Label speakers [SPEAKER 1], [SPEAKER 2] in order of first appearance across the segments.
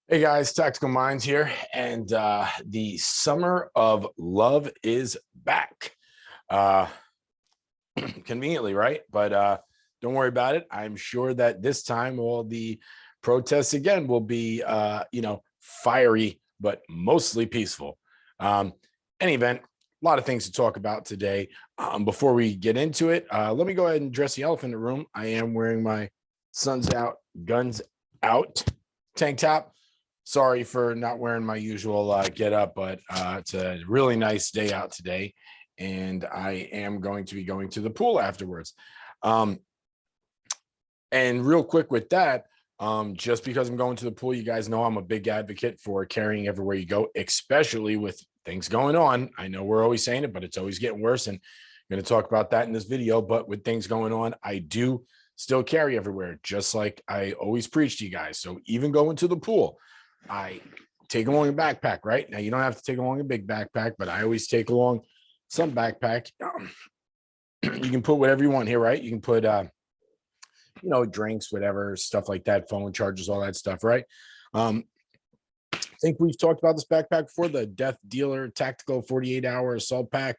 [SPEAKER 1] Hey guys, Tactical Minds here, and the summer of love is back. Uh, Conveniently, right? But don't worry about it. I'm sure that this time all the protests again will be, fiery, but mostly peaceful. Um, any event, a lot of things to talk about today. Before we get into it, let me go ahead and address the elephant in the room. I am wearing my "Suns Out, Guns Out" tank top. Sorry for not wearing my usual get up, but it's a really nice day out today, and I am going to be going to the pool afterwards. Um, and real quick with that, just because I'm going to the pool, you guys know I'm a big advocate for carrying everywhere you go, especially with things going on. I know we're always saying it, but it's always getting worse. And I'm going to talk about that in this video. But with things going on, I do still carry everywhere, just like I always preach to you guys. So even going to the pool, I take along a backpack, right? Now, you don't have to take along a big backpack, but I always take along some backpack. You can put whatever you want here, right? You can put, drinks, whatever, stuff like that, phone chargers, all that stuff, right? I think we've talked about this backpack before, the Death Dealer Tactical 48-hour assault pack.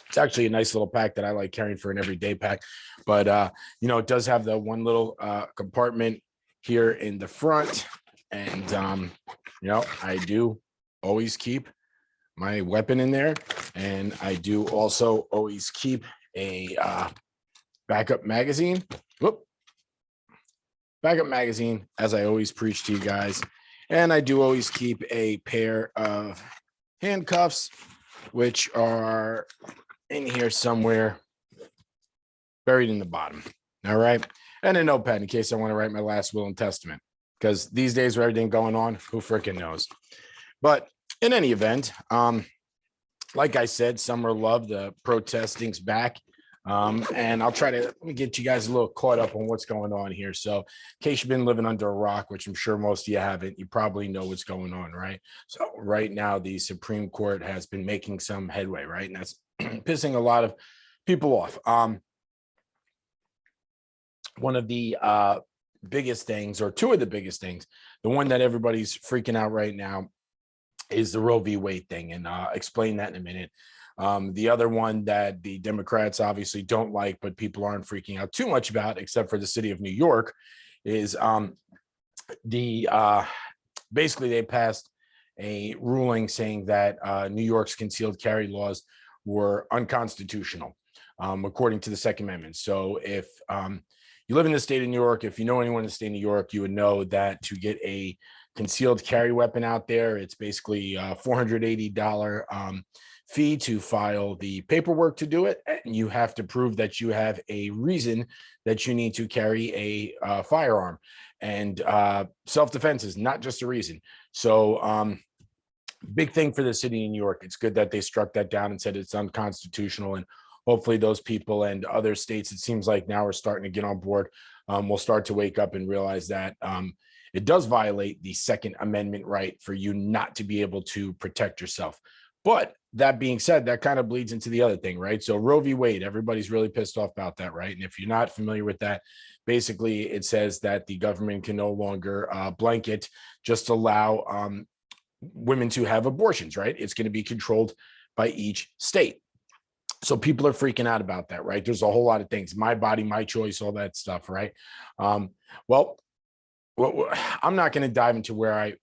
[SPEAKER 1] It's actually a nice little pack that I like carrying for an everyday pack, but it does have the one little compartment here in the front, and I do always keep my weapon in there, and I do also always keep a backup magazine. Backup magazine, as I always preach to you guys. And I do always keep a pair of handcuffs, which are in here somewhere, buried in the bottom. All right. And a notepad in case I want to write my last will and testament, because these days with everything going on, who freaking knows? But in any event, like I said, summer love, the protesting's back. And I'll try to let me get you guys a little caught up on what's going on here. So, in case you've been living under a rock, which I'm sure most of you haven't, you probably know what's going on, right? So, right now, the Supreme Court has been making some headway, right? And that's pissing a lot of people off. One of the biggest things, or two of the biggest things, the one that everybody's freaking out right now is the Roe v. Wade thing, and explain that in a minute. The other one that the Democrats obviously don't like, but people aren't freaking out too much about, except for the city of New York, is basically they passed a ruling saying that New York's concealed carry laws were unconstitutional, according to the Second Amendment. So if you live in the state of New York, if you know anyone in the state of New York, you would know that to get a concealed carry weapon out there, it's basically a $480 fee to file the paperwork to do it, and you have to prove that you have a reason that you need to carry a firearm. And self-defense is not just a reason. So big thing for the city of New York. It's good that they struck that down and said it's unconstitutional, and hopefully those people and other states, it seems like now, are starting to get on board. We'll start to wake up and realize that it does violate the Second Amendment right for you not to be able to protect yourself. But that being said, that kind of bleeds into the other thing, right? So Roe v. Wade, everybody's really pissed off about that, right? And if you're not familiar with that, basically it says that the government can no longer blanket just allow women to have abortions, right? It's going to be controlled by each state. So people are freaking out about that, right? There's a whole lot of things, my body, my choice, all that stuff, right? Well, I'm not going to dive into where I,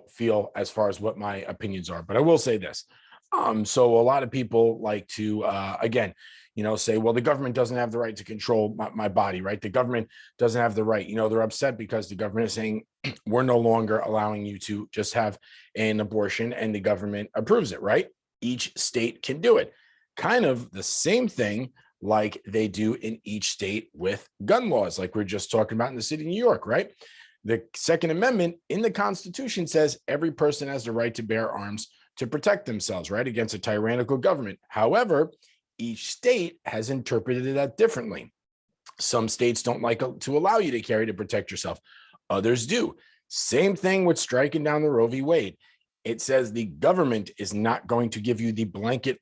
[SPEAKER 1] feel as far as what my opinions are, but I will say this. So a lot of people like to, again, say, well, the government doesn't have the right to control my body, right? The government doesn't have the right. They're upset because the government is saying we're no longer allowing you to just have an abortion, and the government approves it, right? Each state can do it. Kind of the same thing like they do in each state with gun laws, like we're just talking about in the city of New York, right? The Second Amendment in the Constitution says every person has the right to bear arms to protect themselves, right, against a tyrannical government. However, each state has interpreted that differently. Some states don't like to allow you to carry to protect yourself. Others do. Same thing with striking down the Roe v. Wade. It says the government is not going to give you the blanket,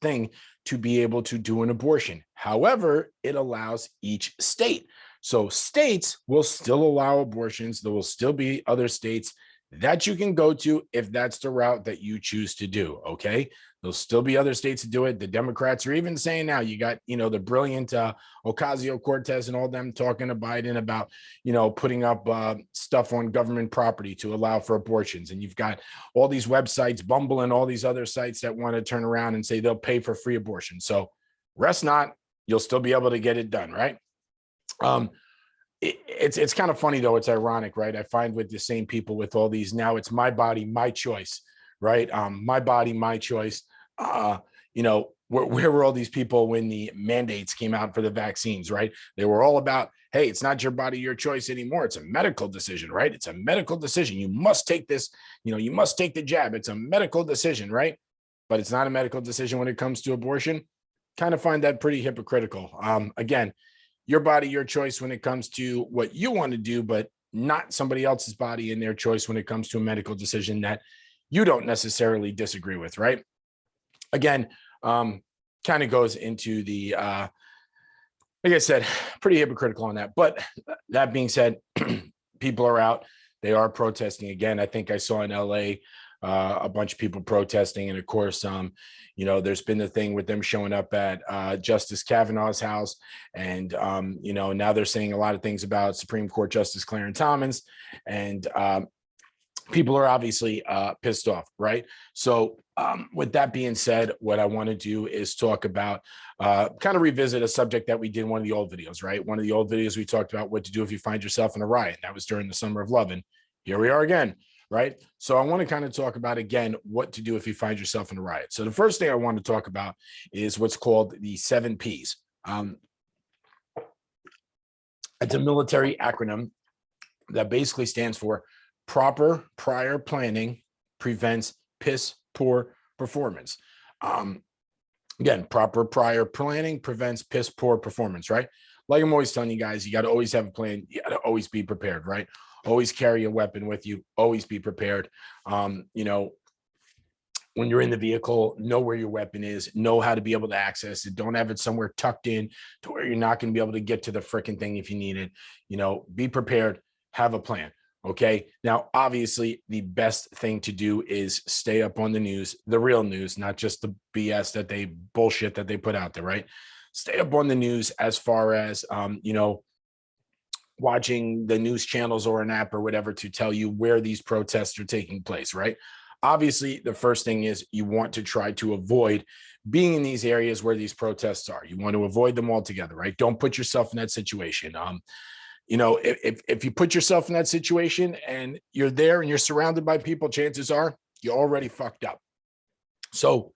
[SPEAKER 1] thing to be able to do an abortion. However, it allows each state. So states will still allow abortions. There will still be other states that you can go to if that's the route that you choose to do. Okay. There'll still be other states to do it. The Democrats are even saying now, you got, the brilliant Ocasio-Cortez and all them talking to Biden about, putting up stuff on government property to allow for abortions. And you've got all these websites, Bumble and all these other sites that want to turn around and say they'll pay for free abortion. So rest not, you'll still be able to get it done, right? It's kind of funny though. It's ironic, right? I find with the same people with all these, now it's my body, my choice, right? My body, my choice. Where were all these people when the mandates came out for the vaccines, right? They were all about, hey, it's not your body, your choice anymore. It's a medical decision, right? It's a medical decision. You must take this, you must take the jab. It's a medical decision, right? But it's not a medical decision when it comes to abortion. Kind of find that pretty hypocritical. Again, your body, your choice when it comes to what you want to do, but not somebody else's body and their choice when it comes to a medical decision that you don't necessarily disagree with, right? Again, kind of goes into the, like I said, pretty hypocritical on that. But that being said, people are out. They are protesting again. I think I saw in LA a bunch of people protesting. And of course, there's been the thing with them showing up at Justice Kavanaugh's house. And, now they're saying a lot of things about Supreme Court Justice Clarence Thomas. And people are obviously pissed off, right? So with that being said, what I want to do is talk about, kind of revisit a subject that we did in one of the old videos, right? One of the old videos we talked about what to do if you find yourself in a riot. That was during the Summer of Love. And here we are again. Right. So I want to kind of talk about, again, what to do if you find yourself in a riot. So the first thing I want to talk about is what's called the 7 Ps. It's a military acronym that basically stands for proper prior planning prevents piss poor performance. Again, proper prior planning prevents piss poor performance, right? Like I'm always telling you guys, you got to always have a plan. You got to always be prepared, right? Always carry a weapon with you. Always be prepared. When you're in the vehicle, know where your weapon is, know how to be able to access it. Don't have it somewhere tucked in to where you're not going to be able to get to the freaking thing if you need it. Be prepared, have a plan. Okay. Now, obviously, the best thing to do is stay up on the news, the real news, not just the BS bullshit that they put out there, right? Stay up on the news as far as, watching the news channels or an app or whatever to tell you where these protests are taking place, right? Obviously, the first thing is you want to try to avoid being in these areas where these protests are. You want to avoid them altogether, right? Don't put yourself in that situation. If you put yourself in that situation and you're there and you're surrounded by people, chances are you're already fucked up. So,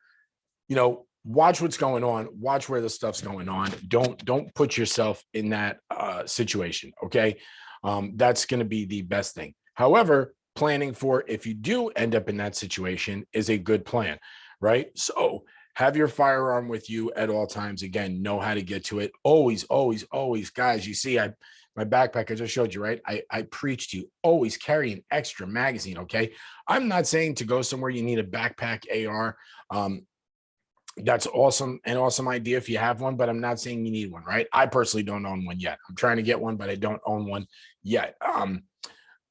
[SPEAKER 1] watch what's going on, watch where the stuff's going on. Don't put yourself in that situation. Okay. That's going to be the best thing. However, planning for if you do end up in that situation is a good plan, right? So have your firearm with you at all times. Again, know how to get to it. Always, always, always, guys. You see, my backpack, I just showed you, right? I preach to you, always carry an extra magazine. Okay. I'm not saying to go somewhere you need a backpack AR. That's awesome, an awesome idea if you have one, but I'm not saying you need one, right? I personally don't own one yet. I'm trying to get one, but I don't own one yet.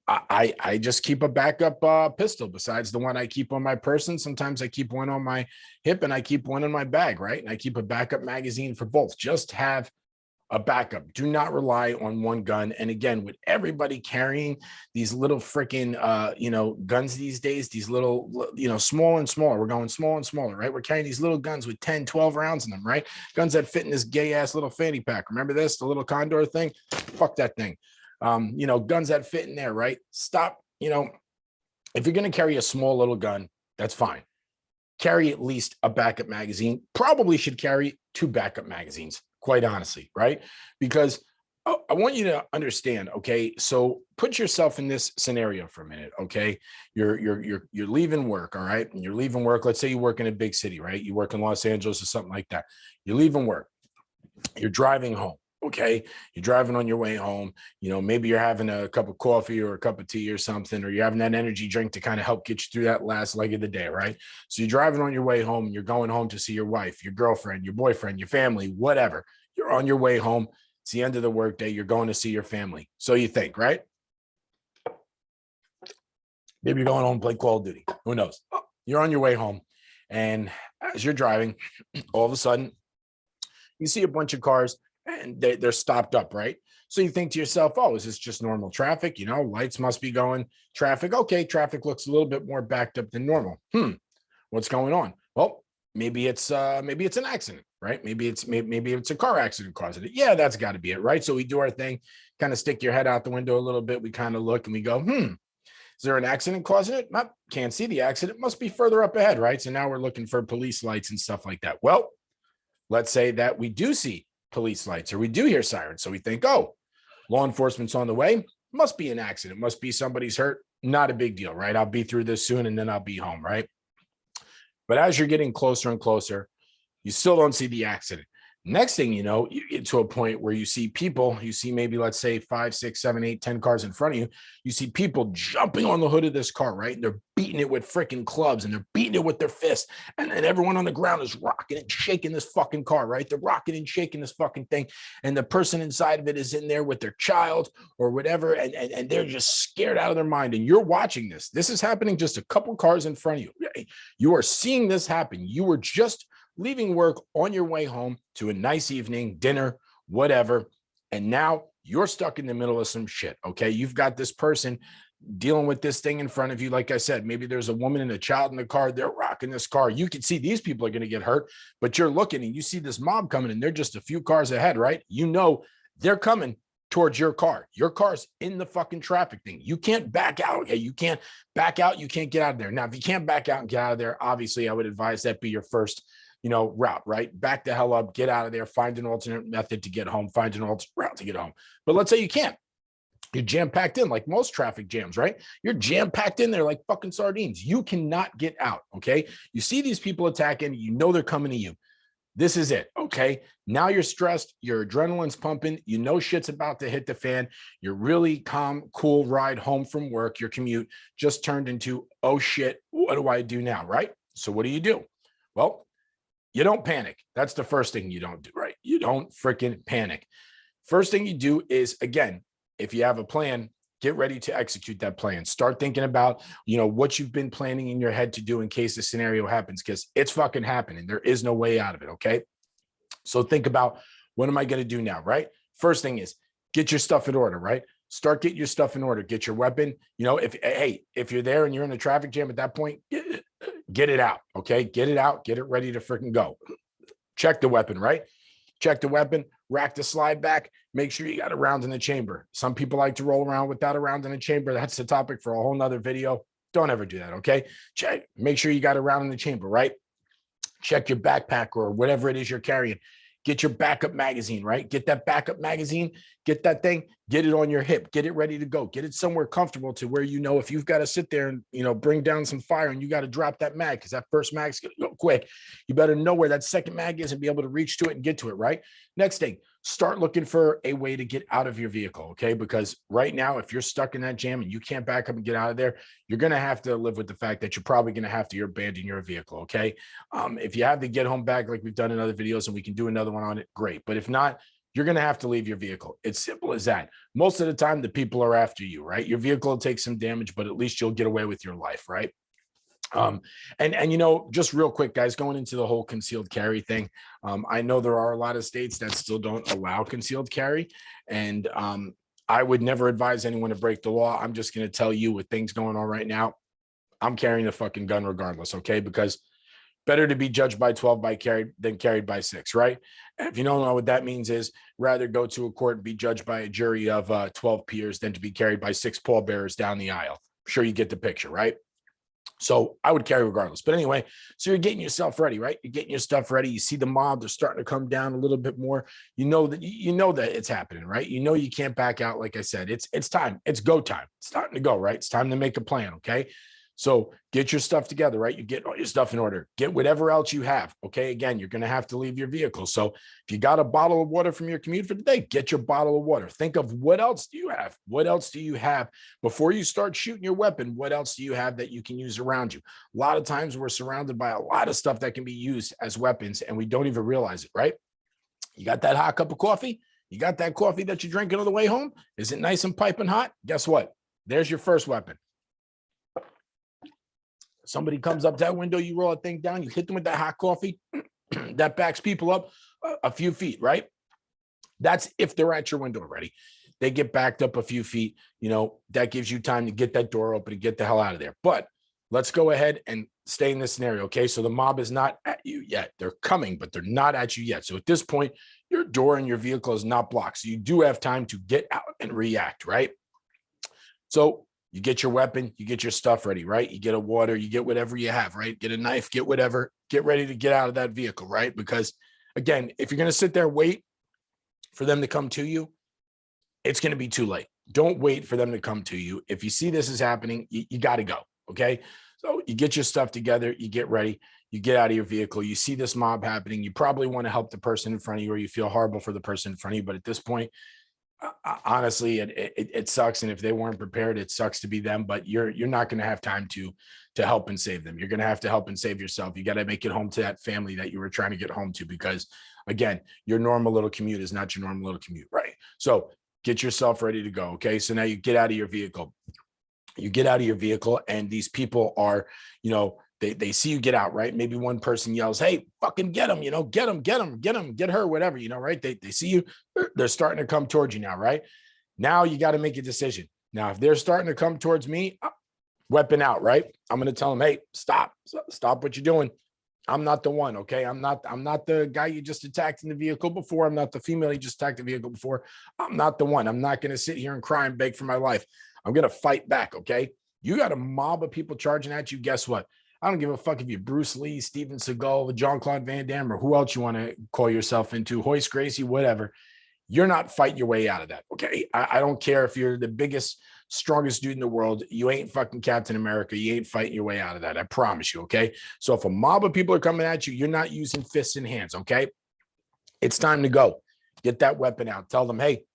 [SPEAKER 1] I just keep a backup pistol besides the one I keep on my person. Sometimes I keep one on my hip and I keep one in my bag, right? And I keep a backup magazine for both. Just have a backup. Do not rely on one gun. And again, with everybody carrying these little freaking, guns these days, these little, small and smaller, we're going small and smaller, right? We're carrying these little guns with 10, 12 rounds in them, right? Guns that fit in this gay ass little fanny pack. Remember this, the little Condor thing? Fuck that thing. Guns that fit in there, right? Stop. If you're going to carry a small little gun, that's fine. Carry at least a backup magazine. Probably should carry 2 backup magazines, quite honestly, right? Because I want you to understand, okay? So put yourself in this scenario for a minute, okay? You're leaving work, all right? And you're leaving work. Let's say you work in a big city, right? You work in Los Angeles or something like that. You're leaving work. You're driving home. Okay, you're driving on your way home, maybe you're having a cup of coffee or a cup of tea or something, or you're having that energy drink to kind of help get you through that last leg of the day, right? So you're driving on your way home, you're going home to see your wife, your girlfriend, your boyfriend, your family, whatever. You're on your way home. It's the end of the workday. You're going to see your family. So you think, right? Maybe you're going home to play Call of Duty. Who knows? You're on your way home. And as you're driving, all of a sudden, you see a bunch of cars and they're stopped up, right? So you think to yourself, oh, is this just normal traffic? You know, lights must be going. Traffic, okay, traffic looks a little bit more backed up than normal. What's going on? Well, maybe it's an accident, right? Maybe it's a car accident causing it. Yeah, that's got to be it, right? So we do our thing, kind of stick your head out the window a little bit. We kind of look and we go, is there an accident causing it? Nope, can't see the accident. Must be further up ahead, right? So now we're looking for police lights and stuff like that. Well, let's say that we do see police lights or we do hear sirens. So we think, oh, law enforcement's on the way. Must be an accident. Must be somebody's hurt. Not a big deal, right? I'll be through this soon and then I'll be home, right? But as you're getting closer and closer, you still don't see the accident. Next thing you know, you get to a point where you see people, you see maybe, let's say 5, 6, 7, 8, 10 cars in front of you. You see people jumping on the hood of this car, right? And they're beating it with freaking clubs and they're beating it with their fists. And then everyone on the ground is rocking and shaking this fucking car, right? They're rocking and shaking this fucking thing. And the person inside of it is in there with their child or whatever. And they're just scared out of their mind. And you're watching this. This is happening just a couple cars in front of you. You are seeing this happen. You were just leaving work on your way home to a nice evening, dinner, whatever. And now you're stuck in the middle of some shit. Okay. You've got this person dealing with this thing in front of you. Like I said, maybe there's a woman and a child in the car. They're rocking this car. You can see these people are going to get hurt, but you're looking and you see this mob coming and they're just a few cars ahead, right? You know, they're coming towards your car. Your car's in the fucking traffic thing. You can't back out. Okay. You can't back out. You can't get out of there. Now, if you can't back out and get out of there, obviously I would advise that be your first route, right? Back the hell up, get out of there, find an alternate method to get home, find an alternate route to get home. But let's say you can't. You're jam-packed in like most traffic jams, right? You're jam-packed in there like fucking sardines. You cannot get out, okay? You see these people attacking, you know they're coming to you. This is it, okay? Now you're stressed, your adrenaline's pumping, you know shit's about to hit the fan. You're really calm, cool ride home from work. Your commute just turned into, oh shit, what do I do now, right? So what do? Well, you don't panic. That's the first thing you don't do, right? You don't freaking panic. First thing you do is, again, if you have a plan, get ready to execute that plan. Start thinking about, what you've been planning in your head to do in case the scenario happens, because it's fucking happening. There is no way out of it, okay? So think about, what am I going to do now, right? First thing is, get your stuff in order, right? Start getting your stuff in order. Get your weapon. If you're there and you're in a traffic jam at that point, get it out, okay? Get it out, get it ready to freaking go. Check the weapon, right? Check the weapon, rack the slide back, make sure you got a round in the chamber. Some people like to roll around without a round in the chamber. That's the topic for a whole nother video. Don't ever do that, okay? Check, make sure you got a round in the chamber, right? Check your backpack or whatever it is you're carrying. Get your backup magazine, right? Get that backup magazine, get that thing, get it on your hip, get it ready to go, get it somewhere comfortable to where, if you've got to sit there and, bring down some fire and you got to drop that mag because that first mag's going to go quick. You better know where that second mag is and be able to reach to it and get to it, right? Next thing, start looking for a way to get out of your vehicle, okay? Because right now, if you're stuck in that jam and you can't back up and get out of there, you're going to have to live with the fact that you're probably going to have to abandon your vehicle, okay? If you have to get home back like we've done in other videos and we can do another one on it, great. But if not, you're going to have to leave your vehicle. It's simple as that. Most of the time, the people are after you, right? Your vehicle will take some damage, but at least you'll get away with your life, right? Just real quick, guys, going into the whole concealed carry thing. I know there are a lot of states that still don't allow concealed carry. And I would never advise anyone to break the law. I'm just going to tell you, with things going on right now, I'm carrying a fucking gun regardless, okay? Because better to be judged by 12 by carried than carried by 6, right? And if you don't know what that means, is rather go to a court and be judged by a jury of 12 peers than to be carried by 6 pallbearers down the aisle. I'm sure you get the picture, right? So I would carry regardless. But anyway, so you're getting yourself ready, right? You're getting your stuff ready. You see the mob, they're starting to come down a little bit more. You know that it's happening, right? You can't back out. Like I said, it's time. It's go time. It's starting to go, right? It's time to make a plan, okay? So get your stuff together, right? You get all your stuff in order. Get whatever else you have, okay? Again, you're going to have to leave your vehicle. So if you got a bottle of water from your commute for the day, get your bottle of water. Think of, what else do you have? What else do you have before you start shooting your weapon? What else do you have that you can use around you? A lot of times we're surrounded by a lot of stuff that can be used as weapons and we don't even realize it, right? You got that hot cup of coffee? You got that coffee that you're drinking on the way home? Is it nice and piping hot? Guess what? There's your first weapon. Somebody comes up to that window, you roll a thing down, you hit them with that hot coffee. That backs people up a few feet, right? That's if they're at your window already. They get backed up a few feet, that gives you time to get that door open and get the hell out of there. But let's go ahead and stay in this scenario, okay? So the mob is not at you yet. They're coming, but they're not at you yet. So at this point, your door and your vehicle is not blocked. So you do have time to get out and react, right? So you get your weapon, you get your stuff ready, right? You get a water, you get whatever you have, right? Get a knife, get whatever, get ready to get out of that vehicle, right? Because again, if you're going to sit there, wait for them to come to you, it's going to be too late. Don't wait for them to come to you. If you see this is happening, you got to go. Okay. So you get your stuff together, you get ready, you get out of your vehicle, you see this mob happening. You probably want to help the person in front of you, or you feel horrible for the person in front of you. But at this point, honestly, it sucks. And if they weren't prepared, it sucks to be them, but you're not going to have time to help and save them. You're going to have to help and save yourself. You got to make it home to that family that you were trying to get home to, because again, your normal little commute is not your normal little commute, right? So get yourself ready to go. Okay. So now you get out of your vehicle. And these people are, they see you get out, right? Maybe one person yells, "Hey, fucking get him, get him, get her, whatever, right? They see you, they're starting to come towards you now, right? Now you got to make a decision. Now, if they're starting to come towards me, weapon out, right? I'm going to tell them, "Hey, stop what you're doing. I'm not the one, okay? I'm not the guy you just attacked in the vehicle before. I'm not the female you just attacked the vehicle before. I'm not the one. I'm not going to sit here and cry and beg for my life. I'm going to fight back, okay? You got a mob of people charging at you. Guess what? I don't give a fuck if you're Bruce Lee, Steven Seagal, Jean-Claude Van Damme, or who else you want to call yourself into, Hoist Gracie, whatever. You're not fighting your way out of that, okay? I don't care if you're the biggest, strongest dude in the world. You ain't fucking Captain America. You ain't fighting your way out of that. I promise you, okay? So if a mob of people are coming at you, you're not using fists and hands, okay? It's time to go. Get that weapon out. Tell them, "Hey,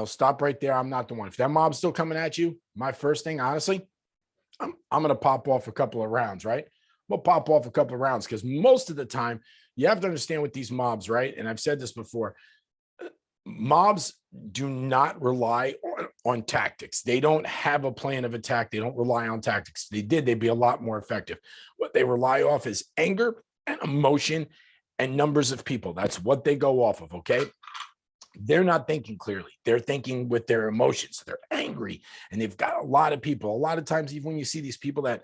[SPEAKER 1] stop right there. I'm not the one." If that mob's still coming at you, my first thing, honestly, I'm going to pop off a couple of rounds, right? We'll pop off a couple of rounds, because most of the time you have to understand with these mobs, right? And I've said this before, mobs do not rely on tactics. They don't have a plan of attack. They don't rely on tactics. If they did, they'd be a lot more effective. What they rely off is anger and emotion and numbers of people. That's what they go off of, okay? They're not thinking clearly. They're thinking with their emotions. They're angry, and they've got a lot of people. A lot of times, even when you see these people that,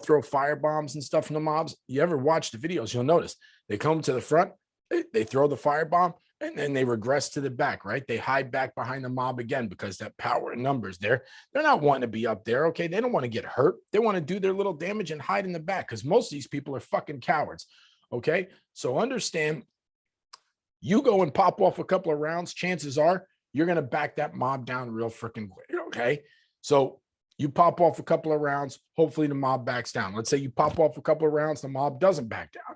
[SPEAKER 1] throw fire bombs and stuff from the mobs, you ever watch the videos, you'll notice they come to the front, they throw the firebomb, and then they regress to the back, right? They hide back behind the mob again, because that power in numbers they're not wanting to be up there, okay? They don't want to get hurt. They want to do their little damage and hide in the back, because most of these people are fucking cowards, okay? So understand, you go and pop off a couple of rounds, chances are you're going to back that mob down real freaking quick, okay? So you pop off a couple of rounds, hopefully the mob backs down. Let's say you pop off a couple of rounds, the mob doesn't back down.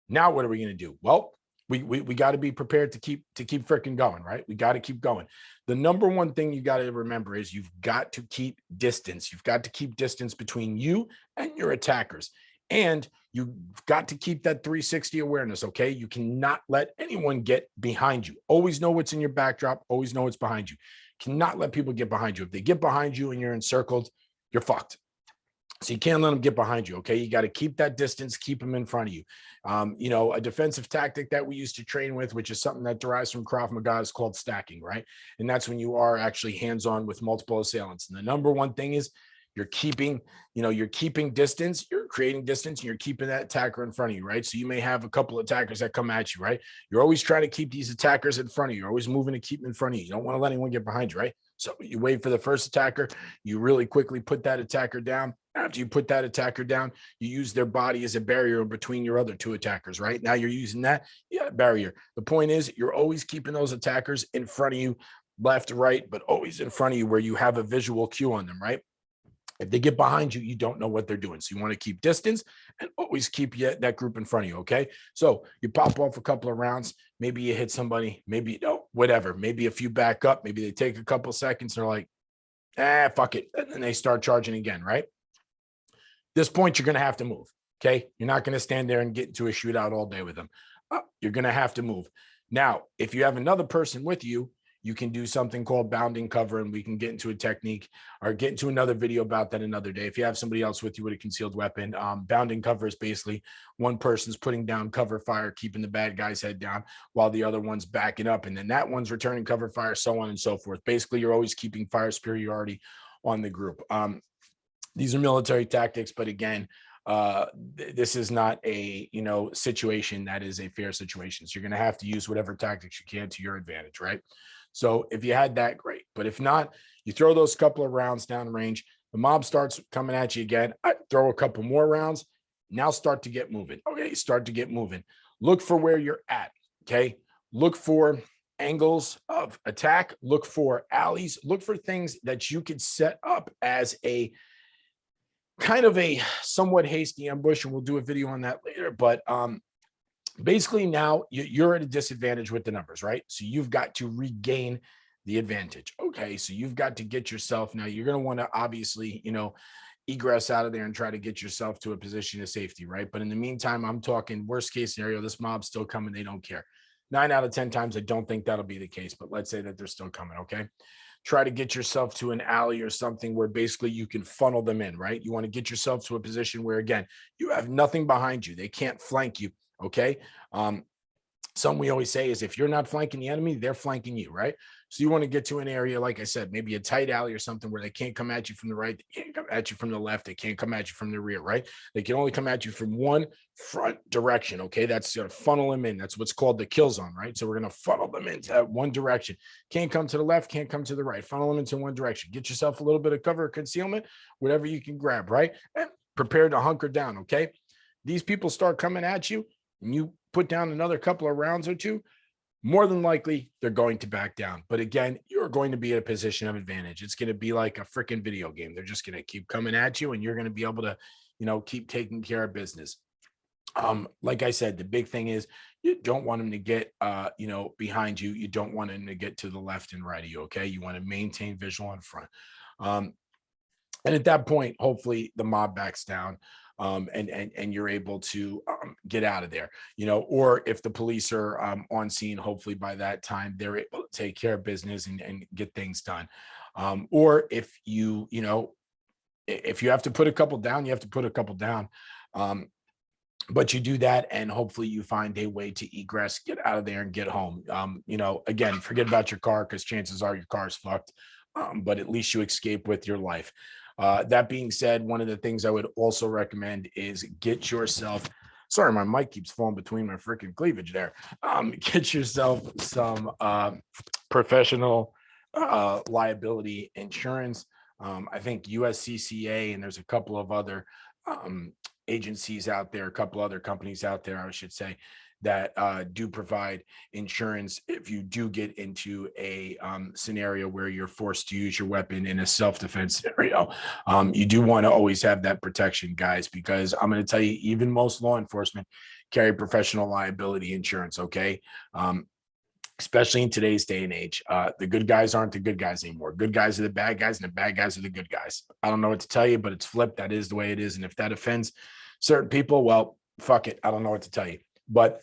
[SPEAKER 1] Now what are we going to do? Well, we got to be prepared to keep freaking going, right? We got to keep going. The number one thing you got to remember is you've got to keep distance. You've got to keep distance between you and your attackers. And you've got to keep that 360 awareness, okay? You cannot let anyone get behind you. Always know what's in your backdrop. Always know what's behind you. Cannot let people get behind you. If they get behind you and you're encircled, you're fucked. So you can't let them get behind you, okay? You got to keep that distance, keep them in front of you. A defensive tactic that we used to train with, which is something that derives from Krav Maga, is called stacking, right? And that's when you are actually hands-on with multiple assailants. And the number one thing is you're keeping distance, you're creating distance, and you're keeping that attacker in front of you, right? So you may have a couple of attackers that come at you, right? You're always trying to keep these attackers in front of you. You're always moving to keep them in front of you. You don't want to let anyone get behind you, right? So you wait for the first attacker. You really quickly put that attacker down. After you put that attacker down, you use their body as a barrier between your other two attackers, right? Now you're using that barrier. The point is you're always keeping those attackers in front of you, left, right, but always in front of you where you have a visual cue on them, right? If they get behind you, you don't know what they're doing. So you want to keep distance and always keep that group in front of you, okay? So you pop off a couple of rounds. Maybe you hit somebody. Maybe you don't, whatever. Maybe a few back up. Maybe they take a couple seconds. They're like, fuck it. And then they start charging again, right? This point, you're going to have to move, okay? You're not going to stand there and get into a shootout all day with them. You're going to have to move. Now, if you have another person with you, you can do something called bounding cover, and we can get into a technique or get into another video about that another day. If you have somebody else with you with a concealed weapon, bounding cover is basically one person's putting down cover fire, keeping the bad guy's head down while the other one's backing up. And then that one's returning cover fire, so on and so forth. Basically, you're always keeping fire superiority on the group. These are military tactics, but again, this is not a situation that is a fair situation. So you're going to have to use whatever tactics you can to your advantage, right? So if you had that, great. But if not, you throw those couple of rounds down range. The mob starts coming at you again. I throw a couple more rounds. Now start to get moving. Okay, start to get moving. Look for where you're at. Okay, look for angles of attack. Look for alleys. Look for things that you could set up as a kind of a somewhat hasty ambush, and we'll do a video on that later. But basically now you're at a disadvantage with the numbers, right? So you've got to regain the advantage. Okay, so you've got to get yourself, now you're going to want to obviously, egress out of there and try to get yourself to a position of safety, right? But in the meantime, I'm talking worst case scenario, this mob's still coming, they don't care. 9 out of 10 times, I don't think that'll be the case, but let's say that they're still coming, okay? Try to get yourself to an alley or something where basically you can funnel them in, right? You want to get yourself to a position where, again, you have nothing behind you. They can't flank you. Okay. Something we always say is if you're not flanking the enemy, they're flanking you, right? So you want to get to an area, like I said, maybe a tight alley or something where they can't come at you from the right, they can't come at you from the left, they can't come at you from the rear, right? They can only come at you from one front direction. Okay. That's going to funnel them in. That's what's called the kill zone, right? So we're going to funnel them into that one direction. Can't come to the left, can't come to the right. Funnel them into one direction. Get yourself a little bit of cover or concealment, whatever you can grab, right? And prepare to hunker down. Okay. These people start coming at you, and you put down another couple of rounds or two, more than likely they're going to back down. But again, you're going to be in a position of advantage. It's going to be like a freaking video game. They're just going to keep coming at you, and you're going to be able to, keep taking care of business. Like I said, the big thing is you don't want them to get, behind you. You don't want them to get to the left and right of you. Okay. You want to maintain visual in front. And at that point, hopefully the mob backs down. And you're able to get out of there, or if the police are on scene, hopefully by that time they're able to take care of business and get things done. Or if if you have to put a couple down, you have to put a couple down. But you do that, and hopefully you find a way to egress, get out of there and get home. Again, forget about your car, because chances are your car's fucked. But at least you escape with your life. That being said, one of the things I would also recommend is get yourself, sorry, my mic keeps falling between my freaking cleavage there. Get yourself some professional liability insurance. I think USCCA, and there's a couple of other agencies out there, a couple other companies out there, I should say, that do provide insurance if you do get into a scenario where you're forced to use your weapon in a self-defense scenario. You do want to always have that protection, guys, because I'm going to tell you, even most law enforcement carry professional liability insurance, okay? Especially in today's day and age. The good guys aren't the good guys anymore. Good guys are the bad guys, and the bad guys are the good guys. I don't know what to tell you, but it's flipped. That is the way it is. And if that offends certain people, well, fuck it. I don't know what to tell you. But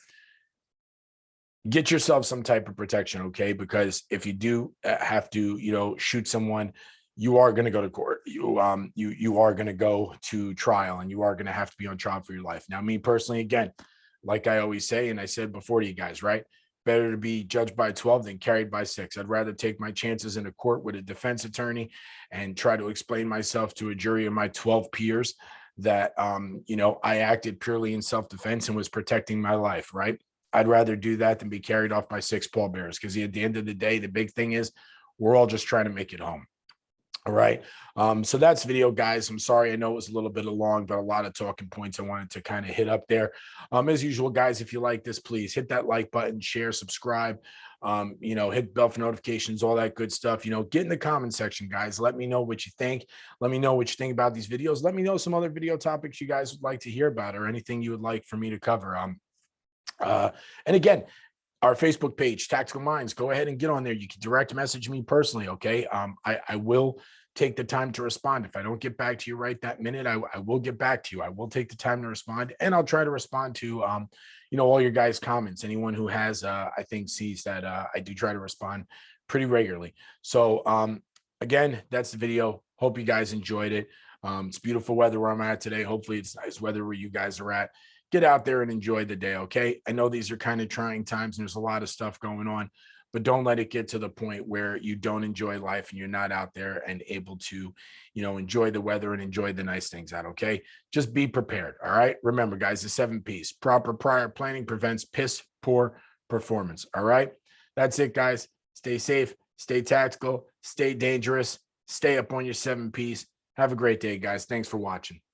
[SPEAKER 1] get yourself some type of protection, okay? Because if you do have to, shoot someone, you are going to go to court. You are going to go to trial, and you are going to have to be on trial for your life. Now, me personally, again, like I always say, and I said before to you guys, right? Better to be judged by 12 than carried by 6. I'd rather take my chances in a court with a defense attorney and try to explain myself to a jury of my 12 peers that, I acted purely in self-defense and was protecting my life, right? I'd rather do that than be carried off by 6 pallbearers, because at the end of the day, the big thing is we're all just trying to make it home. All right. So that's video, guys. I'm sorry. I know it was a little bit long, but a lot of talking points I wanted to kind of hit up there. As usual, guys, if you like this, please hit that like button, share, subscribe, hit bell for notifications, all that good stuff. Get in the comment section, guys. Let me know what you think. Let me know what you think about these videos. Let me know some other video topics you guys would like to hear about, or anything you would like for me to cover. And again, our Facebook page, Tactical Minds, go ahead and get on there. You can direct message me personally. Okay. I will take the time to respond. If I don't get back to you right that minute, I will get back to you. I will take the time to respond, and I'll try to respond to, all your guys' comments. Anyone who has, I think, sees that I do try to respond pretty regularly. So again, that's the video. Hope you guys enjoyed it. It's beautiful weather where I'm at today. Hopefully it's nice weather where you guys are at. Get out there and enjoy the day. Okay. I know these are kind of trying times and there's a lot of stuff going on, but don't let it get to the point where you don't enjoy life and you're not out there and able to, enjoy the weather and enjoy the nice things out. Okay. Just be prepared. All right. Remember, guys, the 7 P's: proper prior planning prevents piss poor performance. All right. That's it, guys. Stay safe, stay tactical, stay dangerous, stay up on your 7 P's. Have a great day, guys. Thanks for watching.